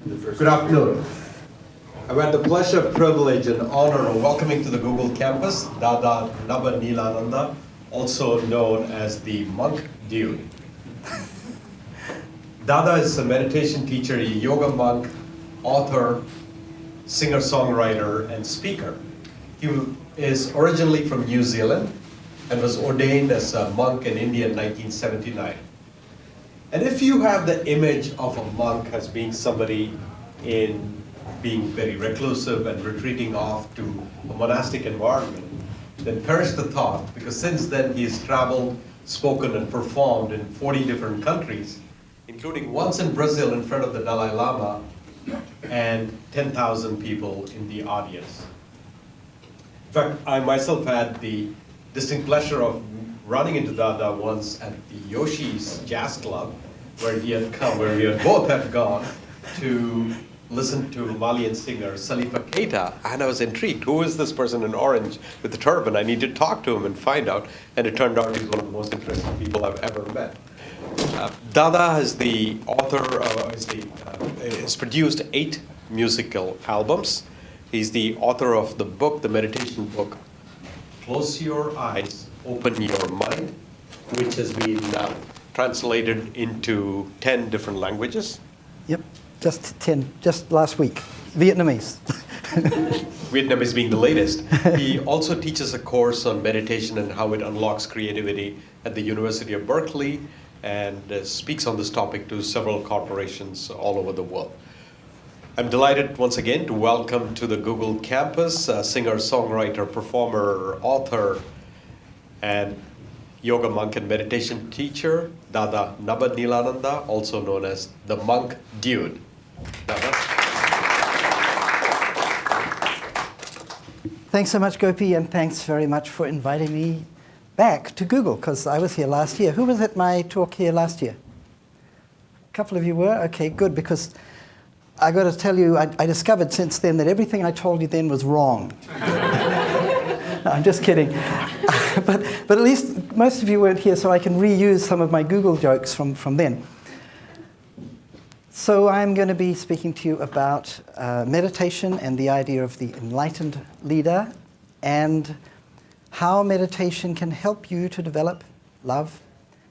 Good afternoon. I've had the pleasure, privilege, and honor of welcoming to the Google campus Dada Nabhaniilananda, also known as the Monk Dude. Dada is a meditation teacher, a yoga monk, author, singer-songwriter, and speaker. He is originally from New Zealand and was ordained as a monk in India in 1979. And if you have the image of a monk as being somebody in being very reclusive and retreating off to a monastic environment, then perish the thought, because since then he's traveled, spoken, and performed in 40 different countries, including once in Brazil in front of the Dalai Lama and 10,000 people in the audience. In fact, I myself had the distinct pleasure of running into Dada once at the Yoshi's Jazz Club, where he had come, where we had both had gone to listen to Malian singer Salifa Keita, and I was intrigued. Who is this person in orange with the turban? I need to talk to him and find out. And it turned out he's one of the most interesting people I've ever met. Dada is the author, has produced 8 musical albums. He's the author of the book, the meditation book, Close Your Eyes, Open Your Mind, which has been translated into 10 different languages. Yep, just 10, just last week. Vietnamese. Vietnamese being the latest. He also teaches a course on meditation and how it unlocks creativity at the University of Berkeley, and speaks on this topic to several corporations all over the world. I'm delighted once again to welcome to the Google campus singer, songwriter, performer, author, and yoga monk and meditation teacher, Dada Nabhaniilananda, also known as the Monk Dude. Dada. Thanks so much, Gopi, and thanks very much for inviting me back to Google, because I was here last year. Who was at my talk here last year? A couple of you were? Okay, good, because I got to tell you, I discovered since then that everything I told you then was wrong. No, I'm just kidding. But at least most of you weren't here, so I can reuse some of my Google jokes from then. So I'm going to be speaking to you about meditation and the idea of the enlightened leader, and how meditation can help you to develop love,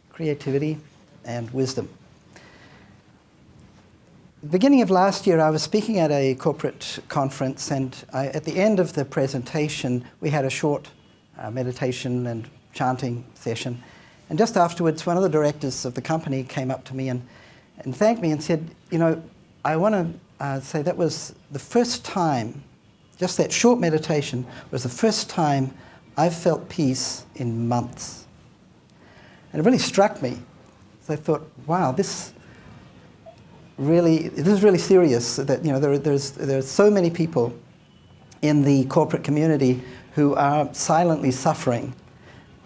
creativity, and wisdom. At the beginning of last year, I was speaking at a corporate conference, and at the end of the presentation, we had a short meditation and chanting session. And just afterwards, one of the directors of the company came up to me and thanked me and said, you know, I want to say that was the first time, just that short meditation was the first time I've felt peace in months. And it really struck me. So I thought, wow, this is really serious, that, you know, there's so many people in the corporate community who are silently suffering,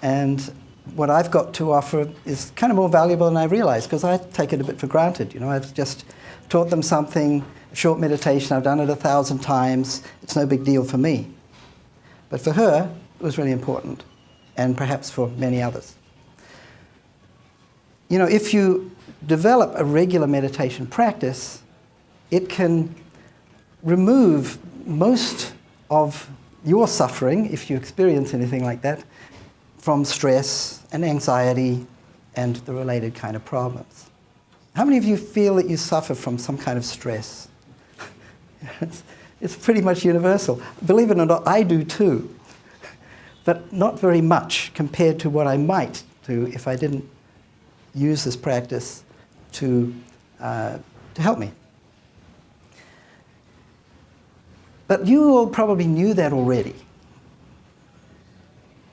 and what I've got to offer is kind of more valuable than I realize, because I take it a bit for granted. You know, I've just taught them something, a short meditation, I've done it 1,000 times, it's no big deal for me. But for her, it was really important, and perhaps for many others. You know, if you develop a regular meditation practice, it can remove most of your suffering, if you experience anything like that, from stress and anxiety and the related kind of problems. How many of you feel that you suffer from some kind of stress? It's pretty much universal. Believe it or not, I do too, but not very much compared to what I might do if I didn't use this practice to help me. But you all probably knew that already.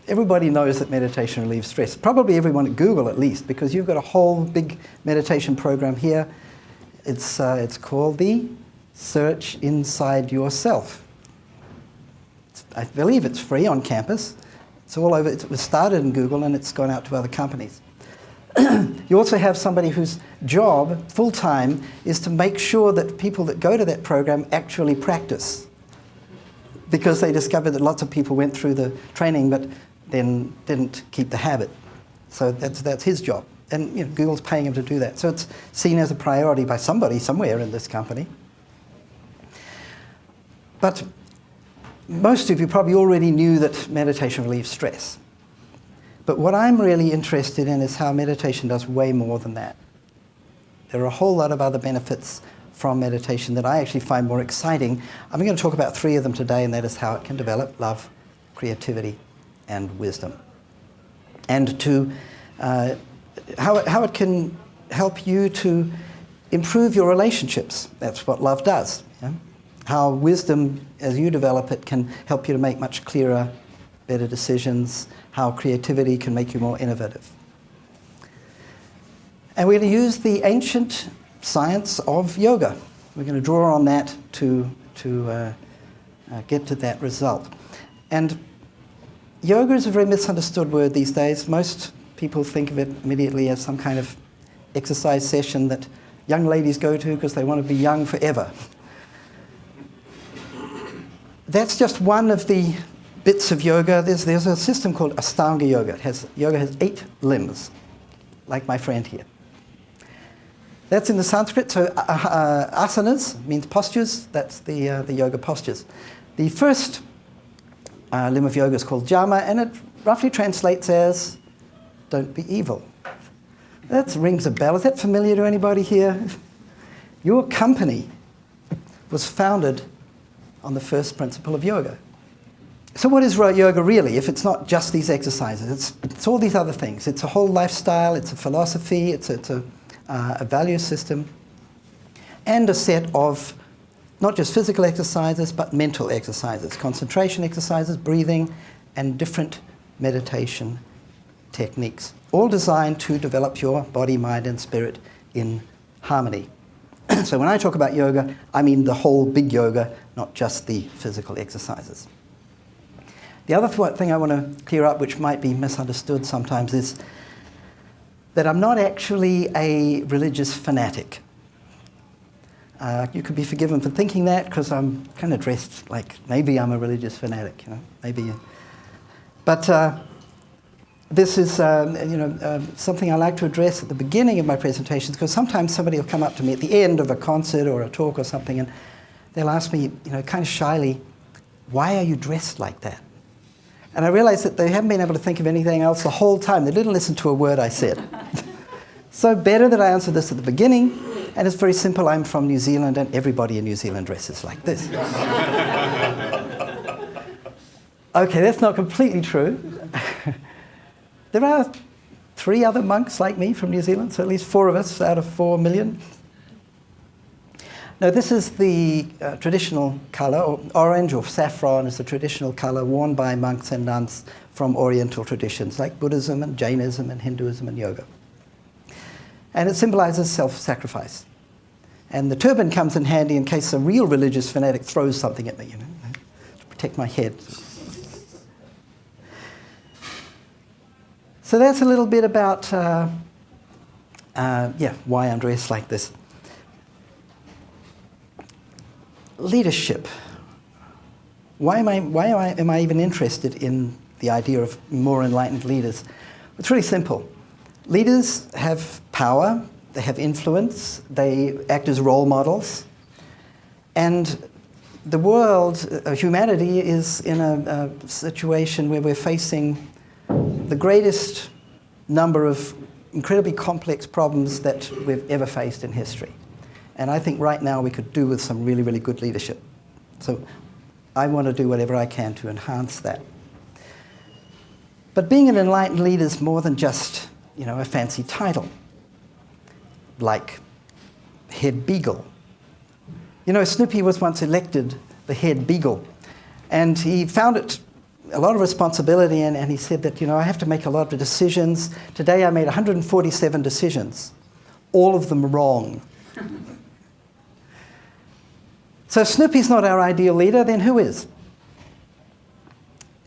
Everybody knows that meditation relieves stress. Probably everyone at Google, at least, because you've got a whole big meditation program here. It's called the Search Inside Yourself. I believe it's free on campus. It's all over. It was started in Google, and it's gone out to other companies. You also have somebody whose job, full-time, is to make sure that people that go to that program actually practice, because they discovered that lots of people went through the training but then didn't keep the habit. So that's his job. And you know, Google's paying him to do that. So it's seen as a priority by somebody somewhere in this company. But most of you probably already knew that meditation relieves stress. But what I'm really interested in is how meditation does way more than that. There are a whole lot of other benefits from meditation that I actually find more exciting. I'm going to talk about 3 of them today, and that is how it can develop love, creativity, and wisdom. And to how it can help you to improve your relationships. That's what love does. Yeah? How wisdom, as you develop it, can help you to make much clearer, better decisions. How creativity can make you more innovative. And we're going to use the ancient science of yoga. We're going to draw on that to get to that result. And yoga is a very misunderstood word these days. Most people think of it immediately as some kind of exercise session that young ladies go to because they want to be young forever. That's just one of the bits of yoga. There's a system called Ashtanga yoga. Yoga has 8 limbs, like my friend here. That's in the Sanskrit, so asanas means postures. That's the yoga postures. The first limb of yoga is called jama, and it roughly translates as don't be evil. That rings a bell. Is that familiar to anybody here? Your company was founded on the first principle of yoga. So what is yoga really, if it's not just these exercises? It's all these other things. It's a whole lifestyle, it's a philosophy, it's a value system, and a set of not just physical exercises, but mental exercises, concentration exercises, breathing, and different meditation techniques, all designed to develop your body, mind, and spirit in harmony. So when I talk about yoga, I mean the whole big yoga, not just the physical exercises. The other thing I want to clear up, which might be misunderstood sometimes, is that I'm not actually a religious fanatic. You could be forgiven for thinking that because I'm kind of dressed like maybe I'm a religious fanatic, maybe. But this is something I like to address at the beginning of my presentations, because sometimes somebody will come up to me at the end of a concert or a talk or something, and they'll ask me, kind of shyly, why are you dressed like that? And I realize that they haven't been able to think of anything else the whole time. They didn't listen to a word I said. So better that I answer this at the beginning, and it's very simple. I'm from New Zealand, and everybody in New Zealand dresses like this. Okay, that's not completely true. There are 3 other monks like me from New Zealand, so at least 4 of us out of 4 million. Now, this is the traditional color, or orange or saffron is the traditional color worn by monks and nuns from Oriental traditions like Buddhism and Jainism and Hinduism and yoga. And it symbolizes self-sacrifice. And the turban comes in handy in case a real religious fanatic throws something at me, to protect my head. So that's a little bit about why I'm dressed like this. Leadership. Why am I even interested in the idea of more enlightened leaders? It's really simple. Leaders have power, they have influence, they act as role models, and the world, humanity, is in a situation where we're facing the greatest number of incredibly complex problems that we've ever faced in history. And I think right now we could do with some really, really good leadership. So I want to do whatever I can to enhance that. But being an enlightened leader is more than just, a fancy title, like head beagle. Snoopy was once elected the head beagle, and he found it a lot of responsibility, and he said that, I have to make a lot of decisions. Today I made 147 decisions, all of them wrong. So if Snoopy's not our ideal leader, then who is?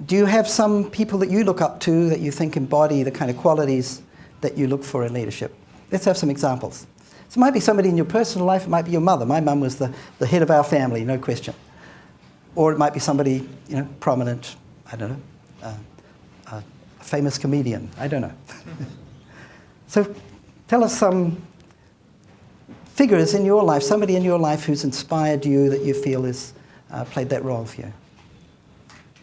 Do you have some people that you look up to that you think embody the kind of qualities that you look for in leadership? Let's have some examples. So it might be somebody in your personal life, it might be your mother. My mum was the head of our family, no question. Or it might be somebody, prominent, I don't know, a famous comedian, I don't know. So tell us some figures in your life, somebody in your life who's inspired you that you feel is played that role for you?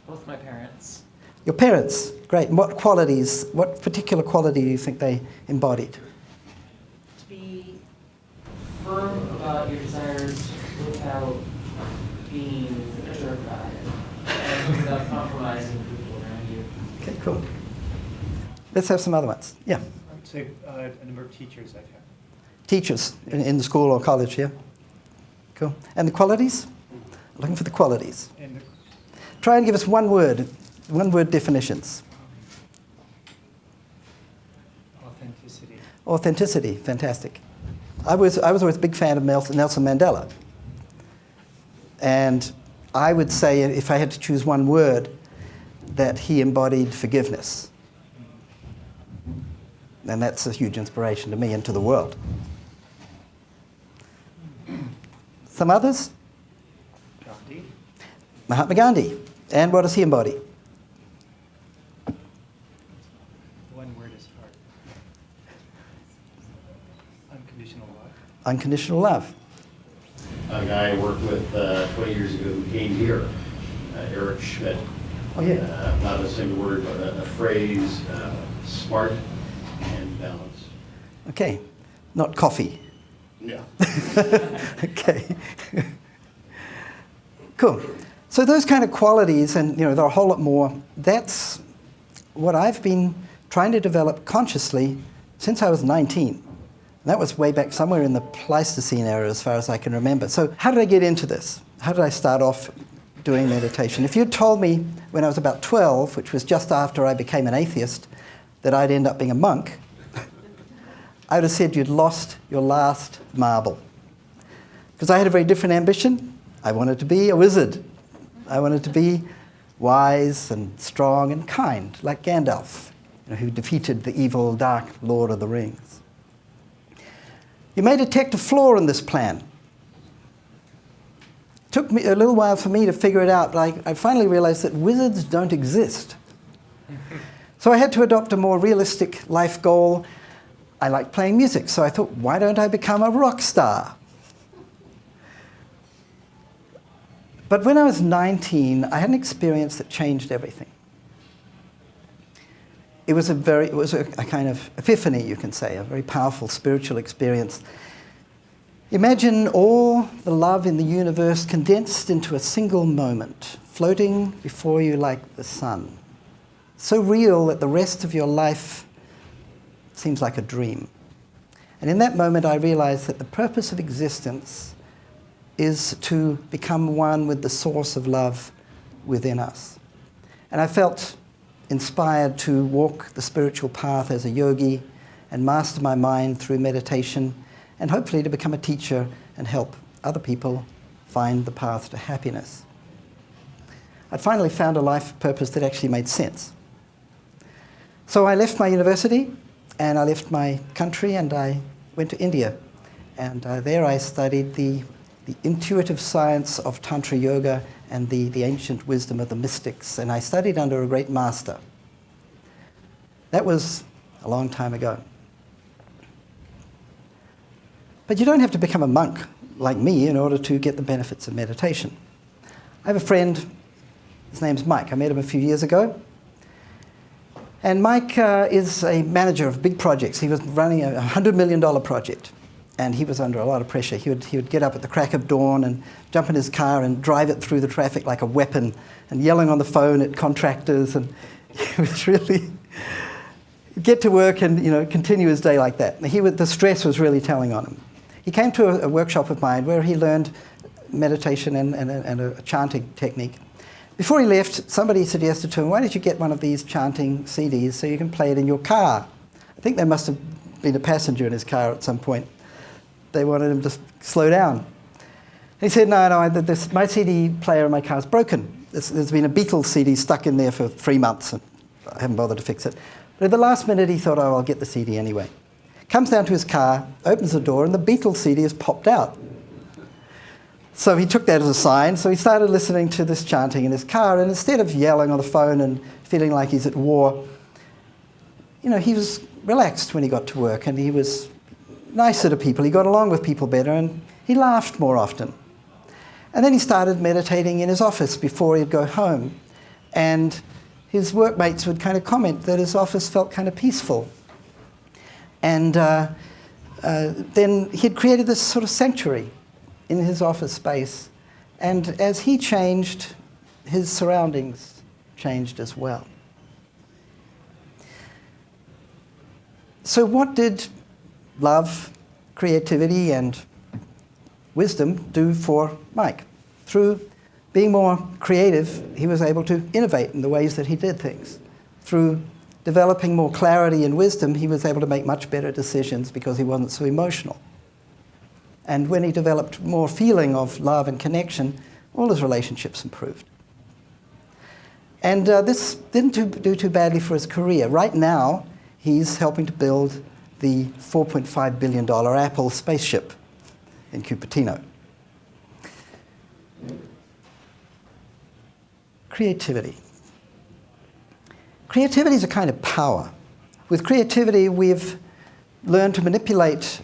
Both my parents. Your parents, great. And what particular quality do you think they embodied? To be firm about your desires without being a jerk about it, and without compromising people around you. Okay, cool. Let's have some other ones. Yeah. I would say a number of teachers I've had. Teachers in the school or college, yeah? Cool. And the qualities? Looking for the qualities. And Try and give us one word definitions. authenticity. Authenticity, fantastic. I was always a big fan of Nelson Mandela. And I would say, if I had to choose one word, that he embodied forgiveness. And that's a huge inspiration to me and to the world. Some others? Gandhi. Mahatma Gandhi. And what does he embody? One word is hard. Unconditional love. Unconditional love. A guy I worked with 20 years ago who came here, Eric Schmidt. Oh, yeah. Not a single word, but a phrase, smart and balanced. Okay. Not coffee. Yeah. Okay. Cool. So those kind of qualities, and there are a whole lot more, that's what I've been trying to develop consciously since I was 19. And that was way back somewhere in the Pleistocene era, as far as I can remember. So how did I get into this? How did I start off doing meditation? If you'd told me when I was about 12, which was just after I became an atheist, that I'd end up being a monk, I would have said you'd lost your last marble. Because I had a very different ambition. I wanted to be a wizard. I wanted to be wise and strong and kind, like Gandalf, who defeated the evil, dark Lord of the Rings. You may detect a flaw in this plan. It took me a little while for me to figure it out, but I finally realized that wizards don't exist. So I had to adopt a more realistic life goal. I like playing music, so I thought, why don't I become a rock star? But when I was 19, I had an experience that changed everything. It was a kind of epiphany, you can say, a very powerful spiritual experience. Imagine all the love in the universe condensed into a single moment, floating before you like the sun. So real that the rest of your life seems like a dream. And in that moment, I realized that the purpose of existence is to become one with the source of love within us. And I felt inspired to walk the spiritual path as a yogi and master my mind through meditation, and hopefully to become a teacher and help other people find the path to happiness. I'd finally found a life purpose that actually made sense. So I left my university and I left my country and I went to India. And there I studied the intuitive science of Tantra Yoga and the ancient wisdom of the mystics. And I studied under a great master. That was a long time ago. But you don't have to become a monk like me in order to get the benefits of meditation. I have a friend, his name's Mike. I met him a few years ago. And Mike is a manager of big projects. He was running a $100 million project. And he was under a lot of pressure. He would get up at the crack of dawn and jump in his car and drive it through the traffic like a weapon and yelling on the phone at contractors. And he was really get to work and continue his day like that. The stress was really telling on him. He came to a workshop of mine where he learned meditation and a chanting technique. Before he left, somebody suggested to him, why don't you get one of these chanting CDs so you can play it in your car? I think there must have been a passenger in his car at some point. They wanted him to slow down. He said, no, my CD player in my car is broken. There's been a Beatles CD stuck in there for 3 months, and I haven't bothered to fix it. But at the last minute, he thought, I'll get the CD anyway. Comes down to his car, opens the door, and the Beatles CD has popped out. So he took that as a sign, so he started listening to this chanting in his car, and instead of yelling on the phone and feeling like he's at war, he was relaxed when he got to work, and he was nicer to people. He got along with people better, and he laughed more often. And then he started meditating in his office before he'd go home. And his workmates would kind of comment that his office felt kind of peaceful. And then he'd created this sort of sanctuary in his office space. And as he changed, his surroundings changed as well. So what did love, creativity, and wisdom do for Mike? Through being more creative, he was able to innovate in the ways that he did things. Through developing more clarity and wisdom, he was able to make much better decisions because he wasn't so emotional. And when he developed more feeling of love and connection, all his relationships improved. And this didn't do too badly for his career. Right now, he's helping to build the $4.5 billion Apple spaceship in Cupertino. Creativity. Creativity is a kind of power. With creativity, we've learned to manipulate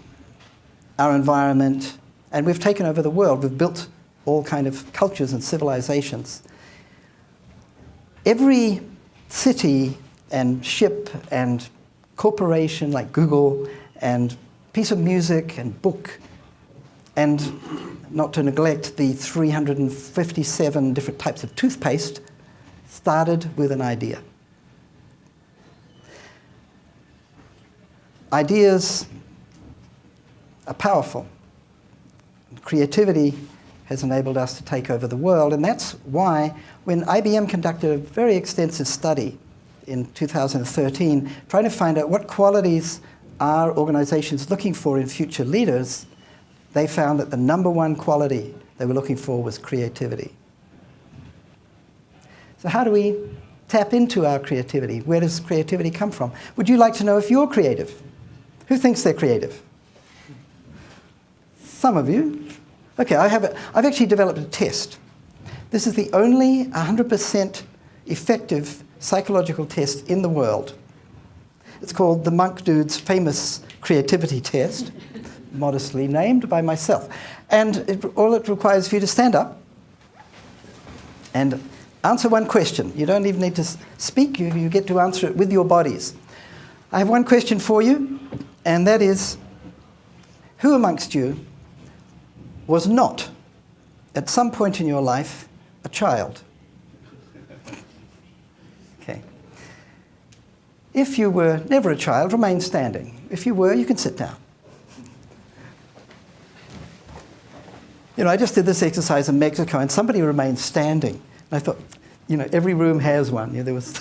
our environment, and we've taken over the world. We've built all kind of cultures and civilizations. Every city and ship and corporation like Google and piece of music and book, and not to neglect the 357 different types of toothpaste, started with an idea. Ideas are powerful. Creativity has enabled us to take over the world, and that's why when IBM conducted a very extensive study in 2013, trying to find out what qualities are organizations looking for in future leaders, they found that the number one quality they were looking for was creativity. So how do we tap into our creativity? Where does creativity come from? Would you like to know if you're creative? Who thinks they're creative? Some of you. Okay, I've actually developed a test. This is the only 100% effective psychological test in the world. It's called the Monk Dude's famous creativity test, modestly named by myself. And all it requires for you to stand up and answer one question. You don't even need to speak, you get to answer it with your bodies. I have one question for you, and that is, who amongst you was not, at some point in your life, a child? Okay. If you were never a child, remain standing. If you were, you can sit down. You know, I just did this exercise in Mexico, and somebody remained standing. And I thought, you know, every room has one. Yeah, there was.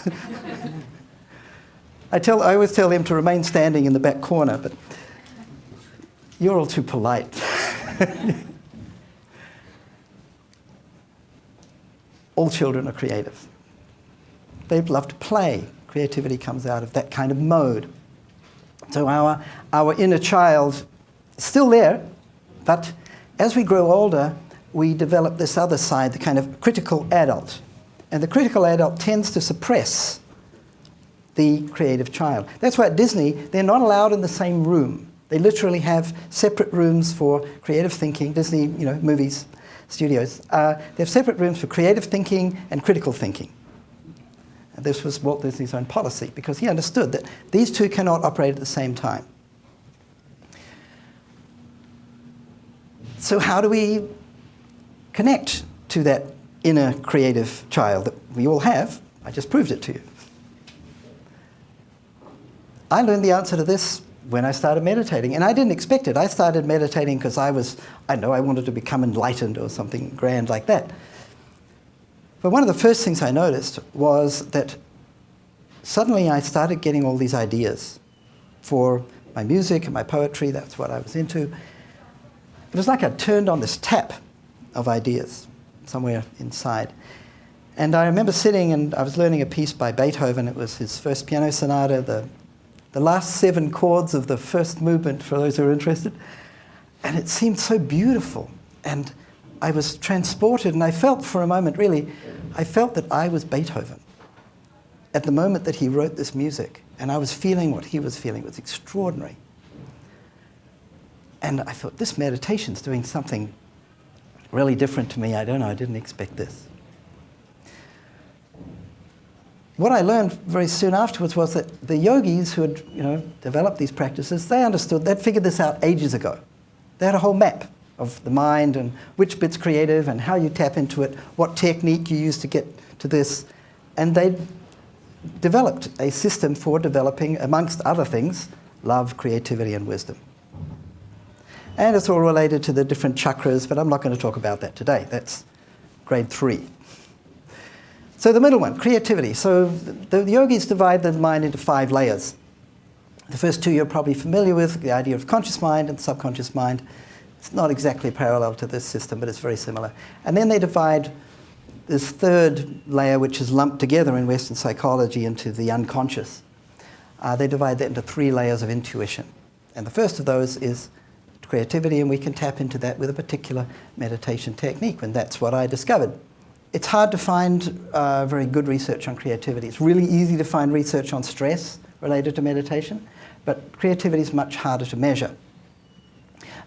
I always tell them to remain standing in the back corner, but you're all too polite. All children are creative. They love to play. Creativity comes out of that kind of mode. So our inner child is still there, but as we grow older, we develop this other side, the kind of critical adult. And the critical adult tends to suppress the creative child. That's why at Disney, they're not allowed in the same room. They literally have separate rooms for creative thinking. Disney, you know, movies, studios. They have separate rooms for creative thinking and critical thinking. And this was Walt Disney's own policy, because he understood that these two cannot operate at the same time. So how do we connect to that inner creative child that we all have? I just proved it to you. I learned the answer to this when I started meditating, and I didn't expect it. I started meditating because I wanted to become enlightened or something grand like that. But one of the first things I noticed was that suddenly I started getting all these ideas for my music and my poetry. That's what I was into. It was like I turned on this tap of ideas somewhere inside. And I remember sitting and I was learning a piece by Beethoven. It was his first piano sonata, the last 7 chords of the first movement, for those who are interested. And it seemed so beautiful. And I was transported, and I felt for a moment, really, I felt that I was Beethoven at the moment that he wrote this music. And I was feeling what he was feeling. It was extraordinary. And I thought, this meditation's doing something really different to me. I don't know, I didn't expect this. What I learned very soon afterwards was that the yogis who had developed these practices, they understood, they'd figured this out ages ago. They had a whole map of the mind and which bit's creative and how you tap into it, what technique you use to get to this. And they developed a system for developing, amongst other things, love, creativity, and wisdom. And it's all related to the different chakras, but I'm not going to talk about that today. That's grade 3. So the middle one, creativity. So the yogis divide the mind into 5 layers. The first 2 you're probably familiar with, the idea of conscious mind and subconscious mind. It's not exactly parallel to this system, but it's very similar. And then they divide this third layer, which is lumped together in Western psychology into the unconscious. They divide that into 3 layers of intuition. And the first of those is creativity, and we can tap into that with a particular meditation technique, and that's what I discovered. It's hard to find very good research on creativity. It's really easy to find research on stress related to meditation, but creativity is much harder to measure.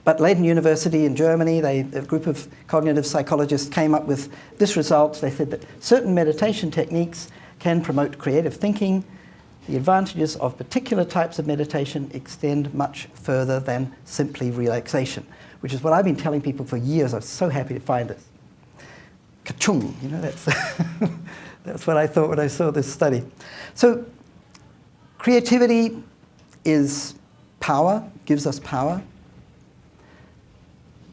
But Leiden University in Germany, a group of cognitive psychologists came up with this result. They said that certain meditation techniques can promote creative thinking. The advantages of particular types of meditation extend much further than simply relaxation, which is what I've been telling people for years. I'm so happy to find this. Ka-chung, that's, that's what I thought when I saw this study. So creativity is power, gives us power.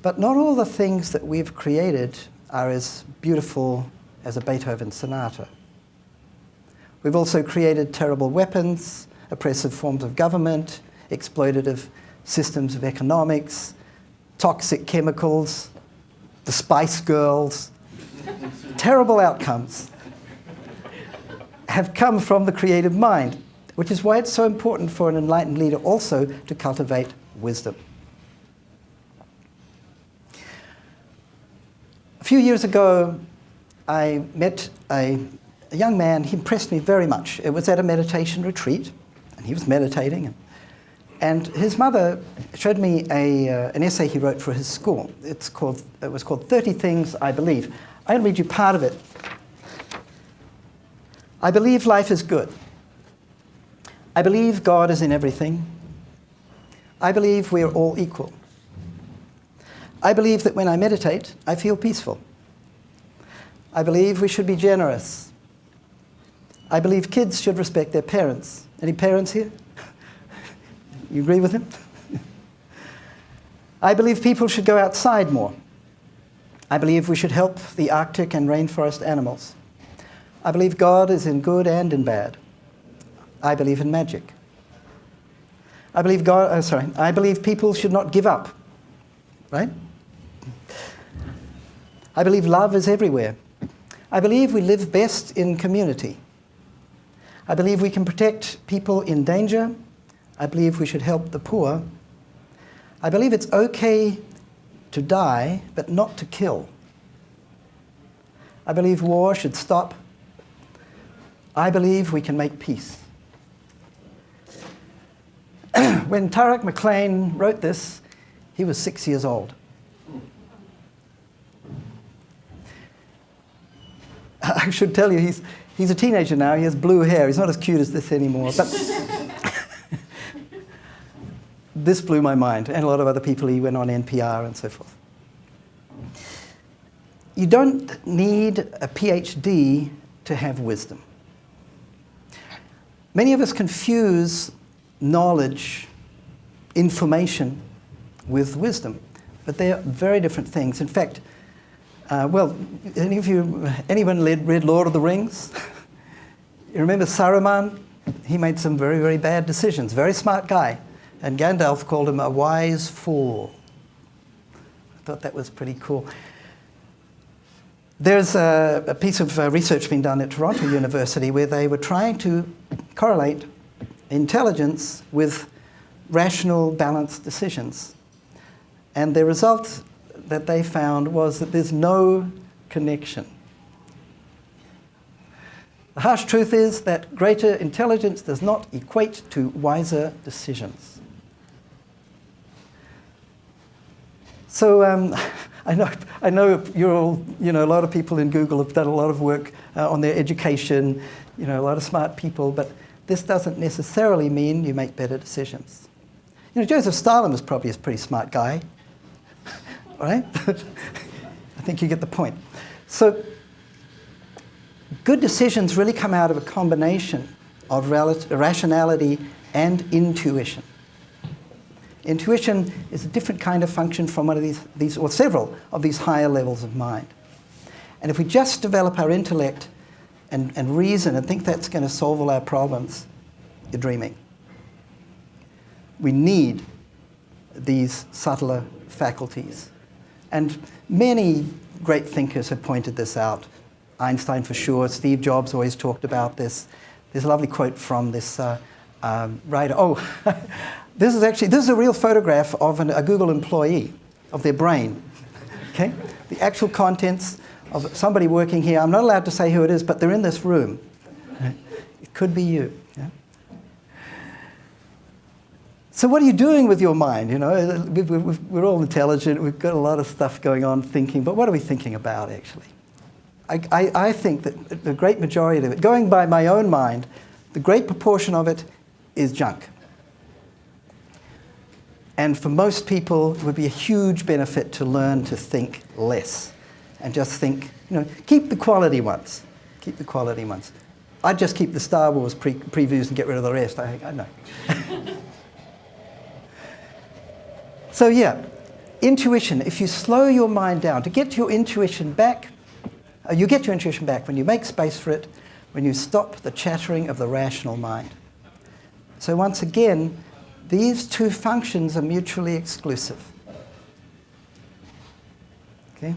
But not all the things that we've created are as beautiful as a Beethoven sonata. We've also created terrible weapons, oppressive forms of government, exploitative systems of economics, toxic chemicals, the Spice Girls. Terrible outcomes have come from the creative mind, which is why it's so important for an enlightened leader also to cultivate wisdom. A few years ago, I met a young man. He impressed me very much. It was at a meditation retreat, and he was meditating. And his mother showed me an essay he wrote for his school. It was called 30 Things I Believe. I'll read you part of it. I believe life is good. I believe God is in everything. I believe we are all equal. I believe that when I meditate, I feel peaceful. I believe we should be generous. I believe kids should respect their parents. Any parents here? You agree with him? I believe people should go outside more. I believe we should help the Arctic and rainforest animals. I believe God is in good and in bad. I believe in magic. I believe people should not give up. Right? I believe love is everywhere. I believe we live best in community. I believe we can protect people in danger. I believe we should help the poor. I believe it's okay to die, but not to kill. I believe war should stop. I believe we can make peace. When Tarak MacLean wrote this, he was 6 years old. I should tell you, he's a teenager now. He has blue hair. He's not as cute as this anymore. But this blew my mind, and a lot of other people. He went on NPR and so forth. You don't need a PhD to have wisdom. Many of us confuse knowledge, information, with wisdom, but they are very different things. In fact, anyone read Lord of the Rings? You remember Saruman? He made some very, very bad decisions. Very smart guy. And Gandalf called him a wise fool. I thought that was pretty cool. There's a piece of research being done at Toronto University where they were trying to correlate intelligence with rational, balanced decisions. And the result that they found was that there's no connection. The harsh truth is that greater intelligence does not equate to wiser decisions. So I know you're all, a lot of people in Google have done a lot of work on their education, a lot of smart people, but this doesn't necessarily mean you make better decisions. Joseph Stalin was probably a pretty smart guy, right? I think you get the point. So good decisions really come out of a combination of rationality and intuition. Intuition is a different kind of function from one of these or several of these higher levels of mind. And if we just develop our intellect and reason and think that's going to solve all our problems, you're dreaming. We need these subtler faculties. And many great thinkers have pointed this out. Einstein for sure, Steve Jobs always talked about this. There's a lovely quote from this writer. Oh, this is a real photograph of a Google employee, of their brain. Okay? The actual contents of somebody working here. I'm not allowed to say who it is, but they're in this room. It could be you. Yeah? So what are you doing with your mind? We're all intelligent. We've got a lot of stuff going on thinking, but what are we thinking about, actually? I think that the great majority of it, going by my own mind, the great proportion of it is junk. And for most people, it would be a huge benefit to learn to think less and just think, keep the quality ones. Keep the quality ones. I'd just keep the Star Wars previews and get rid of the rest. I know. So yeah, intuition. If you slow your mind down, to get your intuition back, you get your intuition back when you make space for it, when you stop the chattering of the rational mind. So once again, these two functions are mutually exclusive. Okay?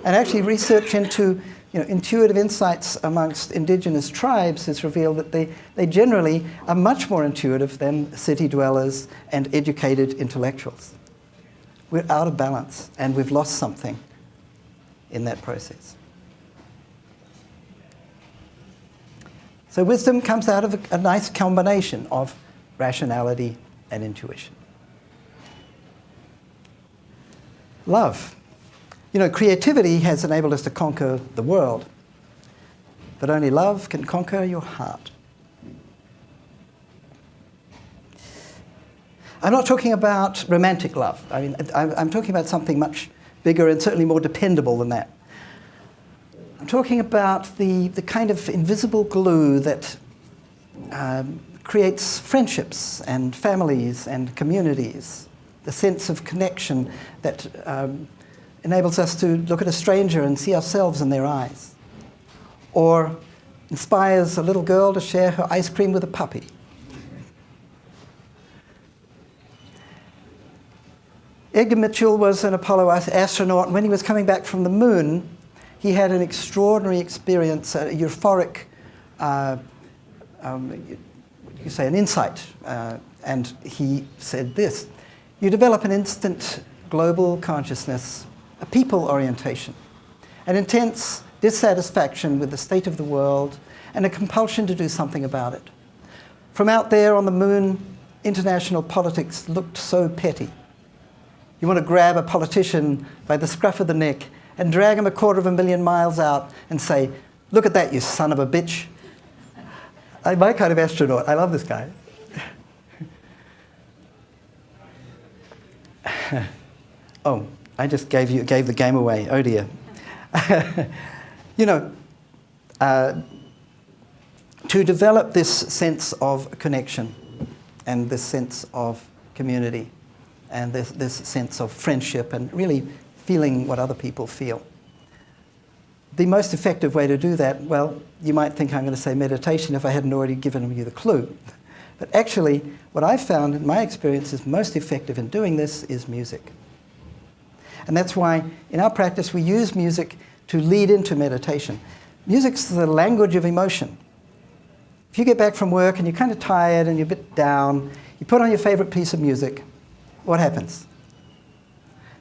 And actually research into intuitive insights amongst indigenous tribes has revealed that they generally are much more intuitive than city dwellers and educated intellectuals. We're out of balance and we've lost something in that process. So wisdom comes out of a nice combination of rationality and intuition. Love. Creativity has enabled us to conquer the world, but only love can conquer your heart. I'm not talking about romantic love. I'm talking about something much bigger and certainly more dependable than that. I'm talking about the kind of invisible glue that creates friendships and families and communities, the sense of connection that enables us to look at a stranger and see ourselves in their eyes, or inspires a little girl to share her ice cream with a puppy. Edgar Mitchell was an Apollo astronaut, and when he was coming back from the moon, he had an extraordinary experience, a euphoric, an insight. And he said this: you develop an instant global consciousness, a people orientation, an intense dissatisfaction with the state of the world, and a compulsion to do something about it. From out there on the moon, international politics looked so petty. You want to grab a politician by the scruff of the neck and drag him 250,000 miles out and say, look at that, you son of a bitch. My kind of astronaut. I love this guy. Oh, I just gave the game away. Oh dear. To develop this sense of connection and this sense of community and this sense of friendship and really feeling what other people feel. The most effective way to do that, well, you might think I'm going to say meditation if I hadn't already given you the clue. But actually, what I've found in my experience is most effective in doing this is music. And that's why in our practice we use music to lead into meditation. Music's the language of emotion. If you get back from work and you're kind of tired and you're a bit down, you put on your favorite piece of music, what happens?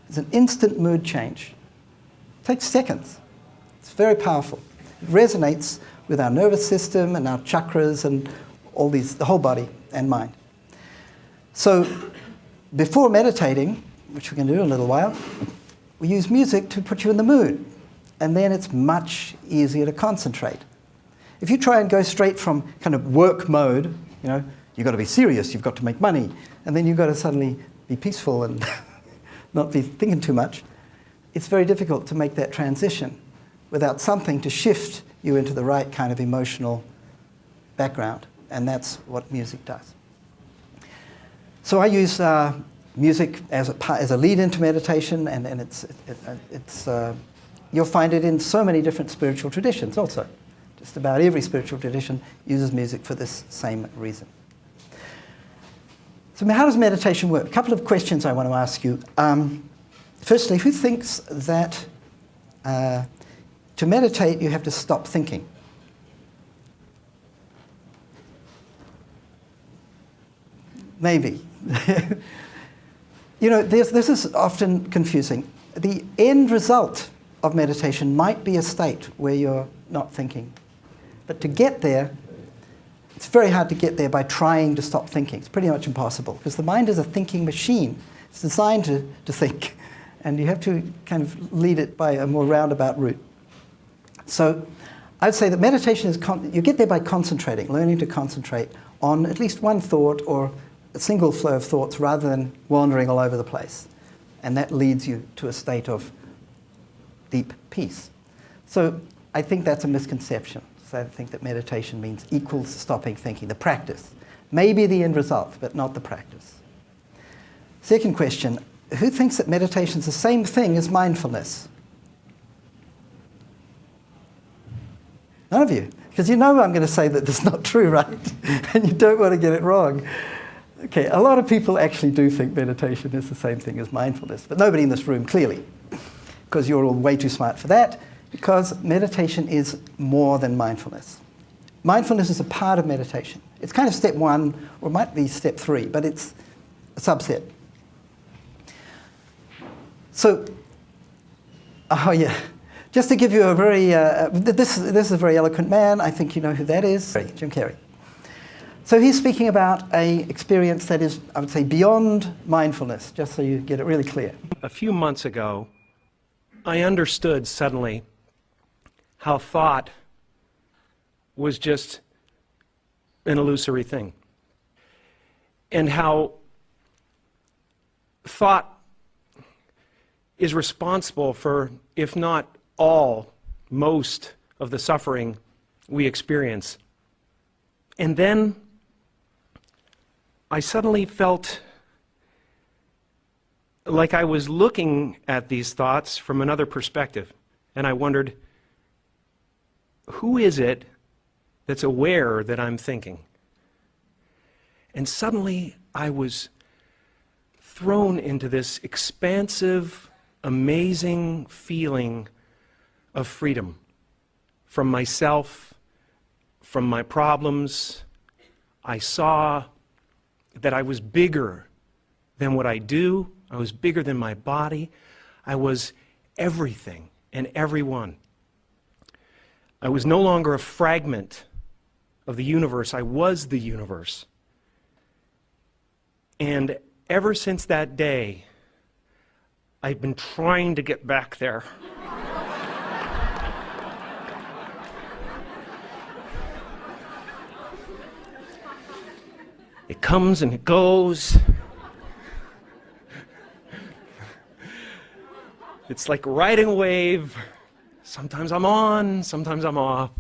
There's an instant mood change. It takes seconds. It's very powerful. It resonates with our nervous system and our chakras and all these, the whole body and mind. So before meditating, which we're going to do in a little while, we use music to put you in the mood, and then it's much easier to concentrate. If you try and go straight from kind of work mode, you know, you've got to be serious, you've got to make money, and then you've got to suddenly be peaceful and not be thinking too much, it's very difficult to make that transition without something to shift you into the right kind of emotional background, and that's what music does. So I use music as a lead into meditation, and you'll find it in so many different spiritual traditions also. Just about every spiritual tradition uses music for this same reason. So how does meditation work? A couple of questions I want to ask you. Firstly, who thinks that to meditate you have to stop thinking? Maybe. You know, this is often confusing. The end result of meditation might be a state where you're not thinking. But to get there, it's very hard to get there by trying to stop thinking. It's pretty much impossible, because the mind is a thinking machine. It's designed to think, and you have to kind of lead it by a more roundabout route. So I'd say that meditation is, you get there by concentrating, learning to concentrate on at least one thought or a single flow of thoughts rather than wandering all over the place. And that leads you to a state of deep peace. So I think that's a misconception. So I think that meditation means equals stopping thinking, the practice. Maybe the end result, but not the practice. Second question, who thinks that meditation is the same thing as mindfulness? None of you, because you know I'm going to say that that's not true, right? And you don't want to get it wrong. Okay, a lot of people actually do think meditation is the same thing as mindfulness, but nobody in this room, clearly, because you're all way too smart for that, because meditation is more than mindfulness. Mindfulness is a part of meditation. It's kind of step 1, or it might be step 3, but it's a subset. So, oh yeah, just to give you a very, this is a very eloquent man, I think you know who that is, Jim Carrey. So he's speaking about an experience that is, I would say, beyond mindfulness, just so you get it really clear. A few months ago, I understood suddenly how thought was just an illusory thing, and how thought is responsible for, if not all, most of the suffering we experience. And then I suddenly felt like I was looking at these thoughts from another perspective, and I wondered, who is it that's aware that I'm thinking? And suddenly I was thrown into this expansive, amazing feeling of freedom from myself, from my problems. I saw that I was bigger than what I do. I was bigger than my body. I was everything and everyone. I was no longer a fragment of the universe. I was the universe. And ever since that day, I've been trying to get back there. It comes and it goes. It's like riding a wave. Sometimes I'm on, sometimes I'm off.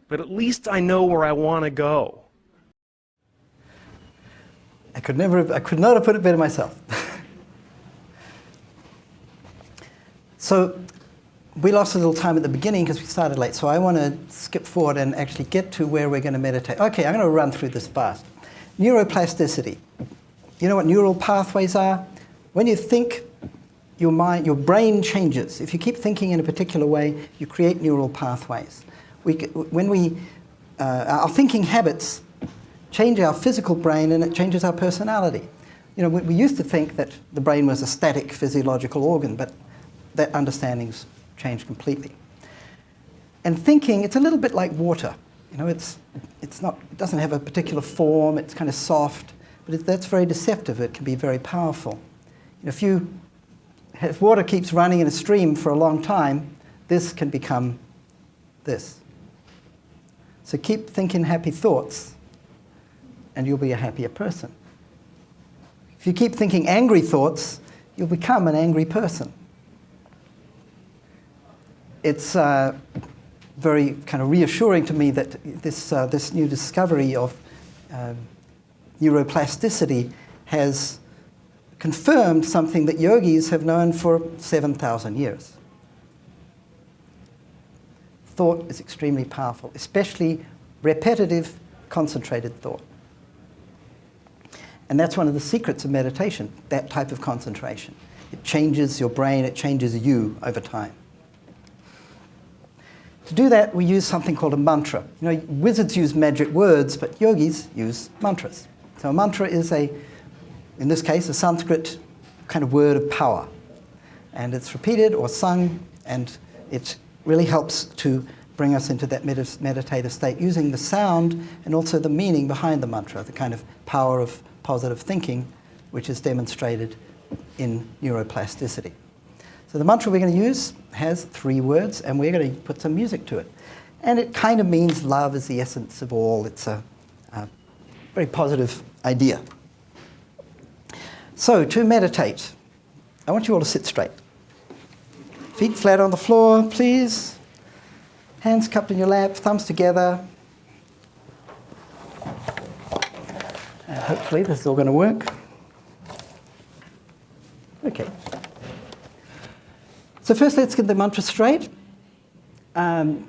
But at least I know where I want to go. I could not have put it better myself. So we lost a little time at the beginning because we started late, so I want to skip forward and actually get to where we're going to meditate. Okay, I'm going to run through this fast. Neuroplasticity. You know what neural pathways are? When you think, your brain changes. If you keep thinking in a particular way, you create neural pathways. Our thinking habits change our physical brain, and it changes our personality. You know, we used to think that the brain was a static physiological organ, but that understanding's changed completely. And thinking, it's a little bit like water. You know, it doesn't have a particular form. It's kind of soft, but that's very deceptive. It can be very powerful. You know, if you if water keeps running in a stream for a long time, this can become this. So keep thinking happy thoughts, and you'll be a happier person. If you keep thinking angry thoughts, you'll become an angry person. It's very kind of reassuring to me that this new discovery of neuroplasticity has confirmed something that yogis have known for 7,000 years. Thought is extremely powerful, especially repetitive, concentrated thought. And that's one of the secrets of meditation, that type of concentration. It changes your brain, it changes you over time. To do that, we use something called a mantra. You know, wizards use magic words, but yogis use mantras. So a mantra is in this case, a Sanskrit kind of word of power. And it's repeated or sung, and it really helps to bring us into that meditative state using the sound and also the meaning behind the mantra, the kind of power of positive thinking, which is demonstrated in neuroplasticity. So the mantra we're going to use has 3 words, and we're going to put some music to it. And it kind of means love is the essence of all. It's a very positive idea. So to meditate, I want you all to sit straight. Feet flat on the floor, please. Hands cupped in your lap, thumbs together. And hopefully this is all going to work. Okay. So first let's get the mantra straight. Can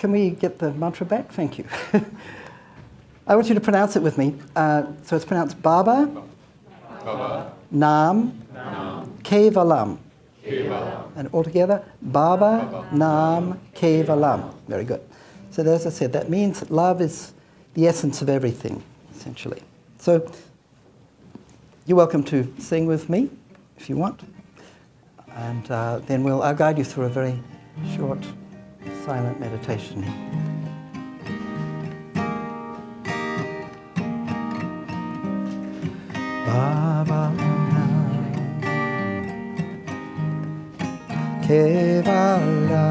we get the mantra back? Thank you. I want you to pronounce it with me. So it's pronounced Baba, Nam, Kevalam. And all together, Baba, Nam, Kevalam. Very good. So as I said, that means love is the essence of everything, essentially. So you're welcome to sing with me if you want. And then I'll guide you through a very short, silent meditation. Baba Nam Kevala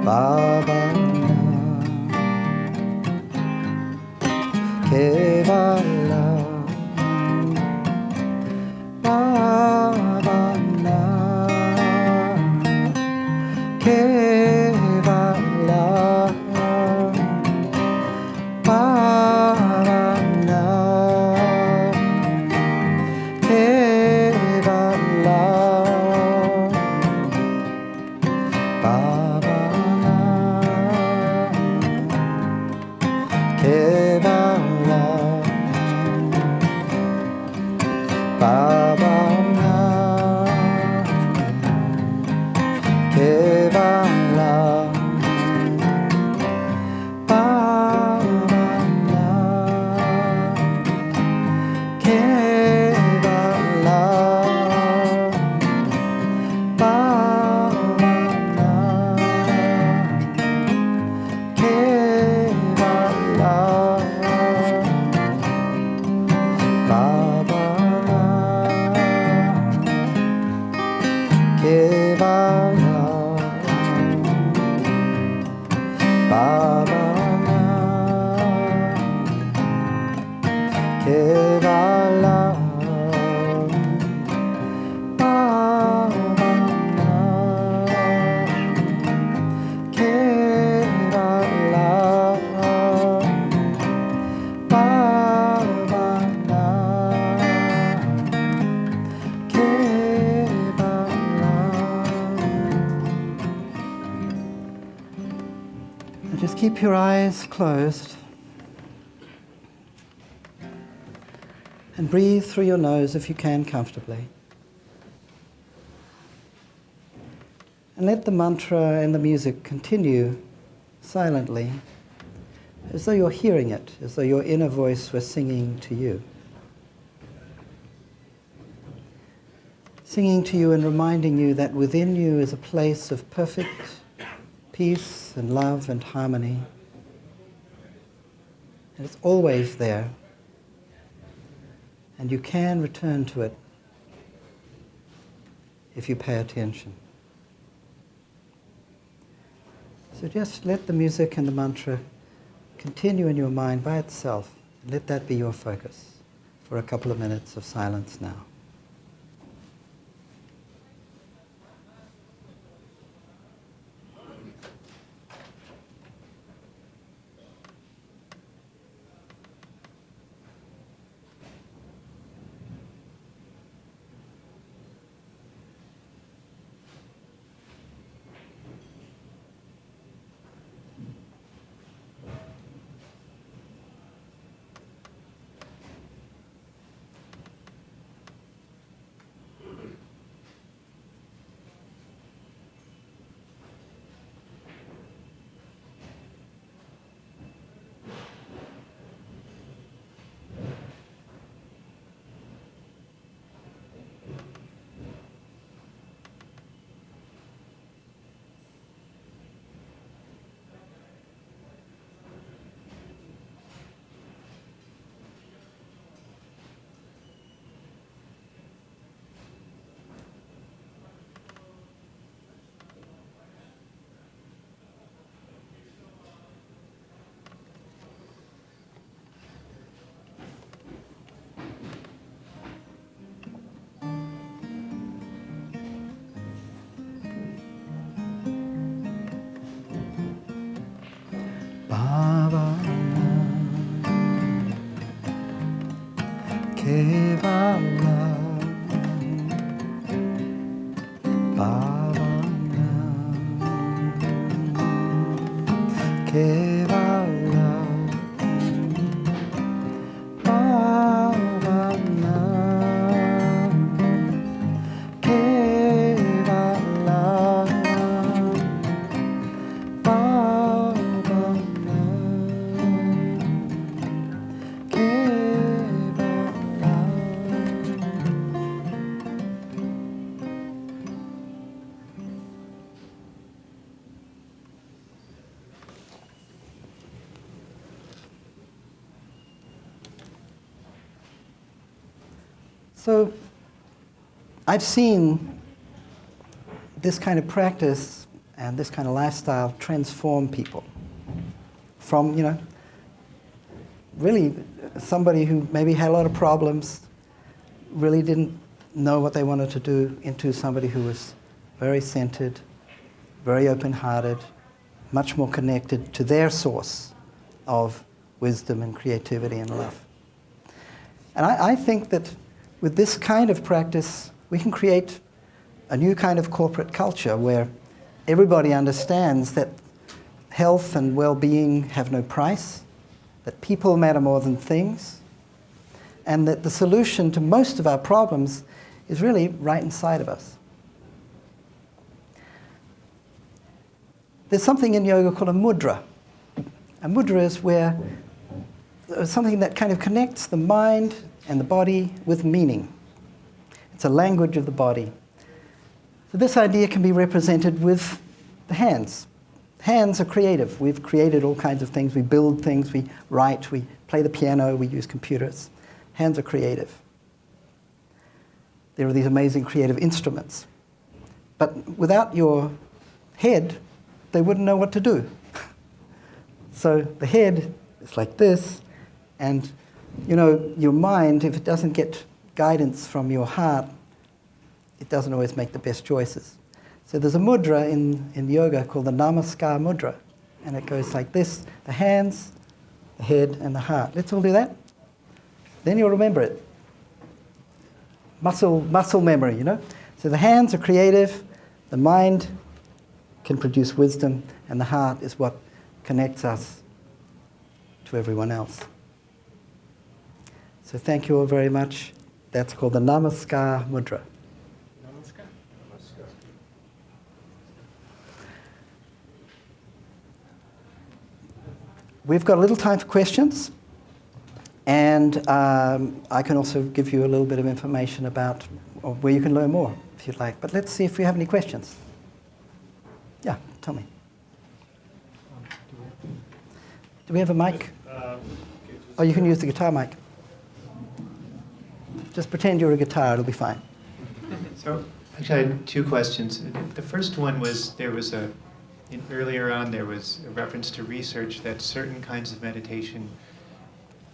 Baba Nam Kevala Baba Nam Kevala Baba Nam Kevala Baba Nam Kevala Baba Nam Kevala Baba Nam Kevala Baba Nam Kevala Baba Kevala Baba Kevala Baba Kevala Baba And just keep your eyes closed and breathe through your nose if you can comfortably. And let the mantra and the music continue silently, as though you're hearing it, as though your inner voice were singing to you. Singing to you and reminding you that within you is a place of perfect peace and love and harmony. And it's always there. And you can return to it if you pay attention. So just let the music and the mantra continue in your mind by itself. Let that be your focus for a couple of minutes of silence now. So I've seen this kind of practice and this kind of lifestyle transform people from, really somebody who maybe had a lot of problems, really didn't know what they wanted to do, into somebody who was very centered, very open-hearted, much more connected to their source of wisdom and creativity and love. And I think that with this kind of practice, we can create a new kind of corporate culture where everybody understands that health and well-being have no price, that people matter more than things, and that the solution to most of our problems is really right inside of us. There's something in yoga called a mudra. A mudra is where something that kind of connects the mind and the body with meaning. It's a language of the body. So this idea can be represented with the hands. Hands are creative. We've created all kinds of things. We build things, we write, we play the piano, we use computers. Hands are creative. There are these amazing creative instruments. But without your head, they wouldn't know what to do. So the head is like this, and your mind, if it doesn't get guidance from your heart, it doesn't always make the best choices. So there's a mudra in yoga called the Namaskar mudra, and it goes like this: the hands, the head, and the heart. Let's all do that. Then you'll remember it. Muscle memory, So the hands are creative, the mind can produce wisdom, and the heart is what connects us to everyone else. So thank you all very much. That's called the Namaskar mudra. Namaskar. Namaskar. We've got a little time for questions, and I can also give you a little bit of information about where you can learn more, if you'd like. But let's see if we have any questions. Yeah, tell me. Do we have a mic? Oh, you can use the guitar mic. Just pretend you're a guitar, it'll be fine. So, actually, I had two questions. The first one was earlier on there was a reference to research that certain kinds of meditation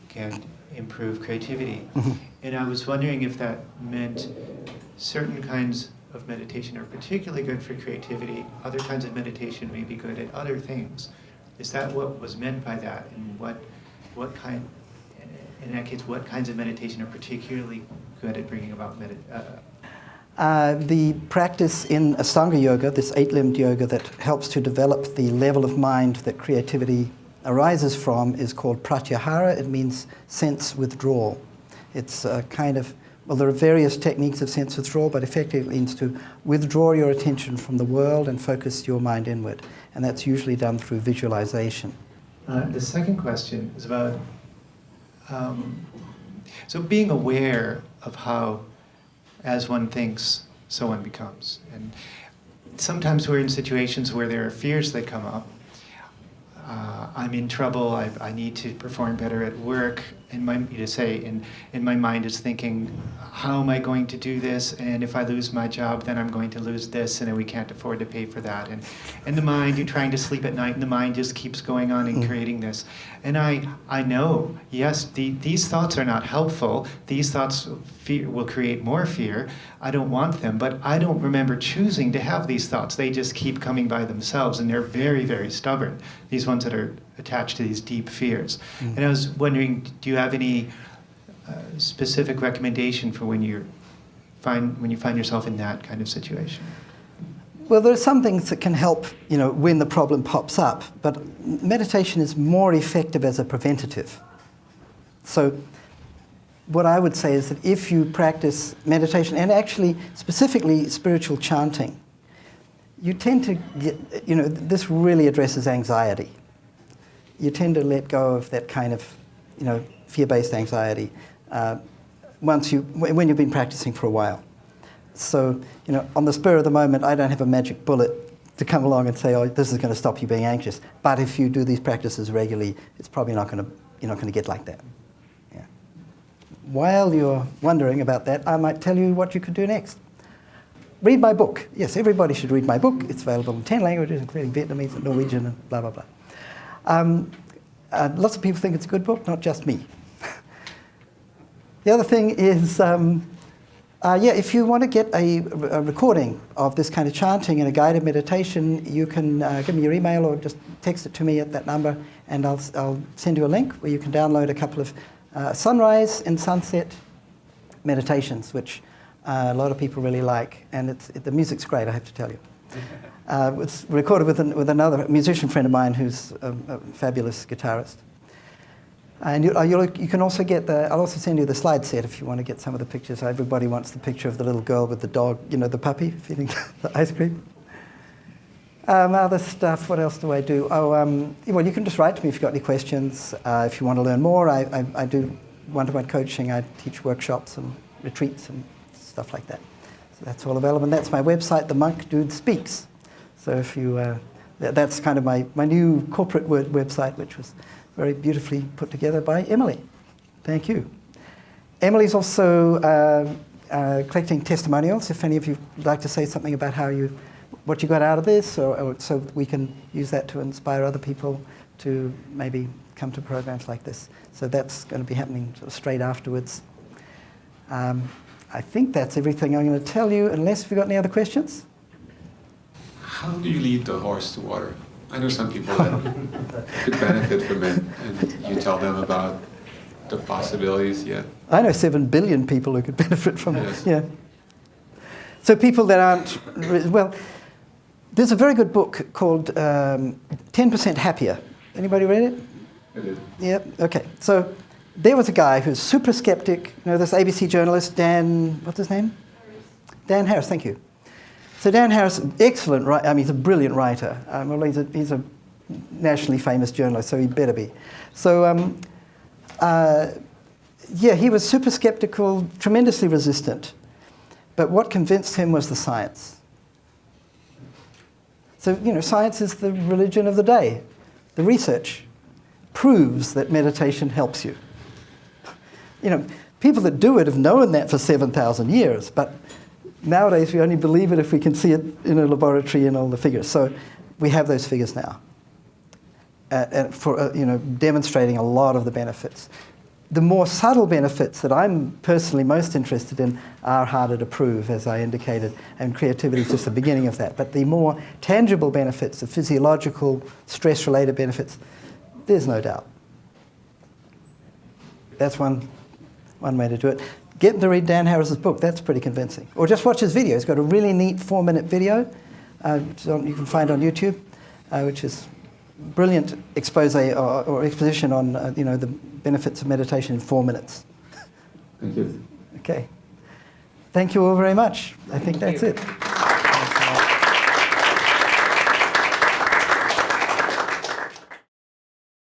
can improve creativity. And I was wondering if that meant certain kinds of meditation are particularly good for creativity, other kinds of meditation may be good at other things. Is that what was meant by that? And what kind, in that case, what kinds of meditation are particularly good at bringing about The practice in Ashtanga yoga, this 8-limbed yoga that helps to develop the level of mind that creativity arises from, is called pratyahara. It means sense withdrawal. It's a kind of, well, there are various techniques of sense withdrawal, but effectively it means to withdraw your attention from the world and focus your mind inward. And that's usually done through visualization. The second question is about so being aware of how, as one thinks, so one becomes. And sometimes we're in situations where there are fears that come up. I'm in trouble, I need to perform better at work, and my mind is thinking, how am I going to do this? And if I lose my job, then I'm going to lose this, and then we can't afford to pay for that. And the mind, you're trying to sleep at night, and the mind just keeps going on and creating this. And I know, yes, these thoughts are not helpful. These thoughts will create more fear. I don't want them, but I don't remember choosing to have these thoughts. They just keep coming by themselves, and they're very, very stubborn, these ones that are attached to these deep fears. And I was wondering, do you have any specific recommendation for when you find yourself in that kind of situation? Well, there are some things that can help, when the problem pops up, but meditation is more effective as a preventative. So what I would say is that if you practice meditation, and actually specifically spiritual chanting, you tend to get, this really addresses anxiety. You tend to let go of that kind of, fear-based anxiety when you've been practicing for a while. So, on the spur of the moment, I don't have a magic bullet to come along and say, oh, this is going to stop you being anxious. But if you do these practices regularly, it's probably you're not going to get like that. Yeah. While you're wondering about that, I might tell you what you could do next. Read my book. Yes, everybody should read my book. It's available in 10 languages, including Vietnamese and Norwegian and blah, blah, blah. Lots of people think it's a good book, not just me. The other thing is, if you want to get a recording of this kind of chanting and a guided meditation, you can give me your email or just text it to me at that number, and I'll send you a link where you can download a couple of sunrise and sunset meditations, which a lot of people really like, and the music's great, I have to tell you. It's recorded with another musician friend of mine who's a fabulous guitarist. And you can also I'll also send you the slide set if you want to get some of the pictures. Everybody wants the picture of the little girl with the dog, the puppy, feeding the ice cream. Other stuff, what else do I do? Well, you can just write to me if you've got any questions. If you want to learn more, I do one-to-one coaching. I teach workshops and retreats and stuff like that. So that's all available. And that's my website, The Monk Dude Speaks. So if you, that's kind of my new corporate website, which was very beautifully put together by Emily. Thank you. Emily's also collecting testimonials. If any of you would like to say something about what you got out of this, or so we can use that to inspire other people to maybe come to programs like this. So that's going to be happening sort of straight afterwards. I think that's everything I'm going to tell you, unless you've got any other questions. How do you lead the horse to water? I know some people that could benefit from it, and you tell them about the possibilities, yeah. I know 7 billion people who could benefit from yes. it. Yeah. So people that aren't, well, there's a very good book called 10% Happier. Anybody read it? I did. Yeah, okay. So there was a guy who's super skeptic, this ABC journalist, what's his name? Dan Harris, thank you. So Dan Harris, excellent writer. I mean, he's a brilliant writer. Well, he's a nationally famous journalist, so he better be. So, he was super skeptical, tremendously resistant. But what convinced him was the science. So, science is the religion of the day. The research proves that meditation helps you. People that do it have known that for 7,000 years, but Nowadays, we only believe it if we can see it in a laboratory and all the figures. So we have those figures now, and for demonstrating a lot of the benefits. The more subtle benefits that I'm personally most interested in are harder to prove, as I indicated, and creativity is just the beginning of that. But the more tangible benefits, the physiological, stress-related benefits, there's no doubt. That's one way to do it. Get them to read Dan Harris's book. That's pretty convincing. Or just watch his video. He's got a really neat 4-minute video you can find on YouTube, which is brilliant expose or exposition on the benefits of meditation in 4 minutes. Thank you. Okay. Thank you all very much. I think that's it.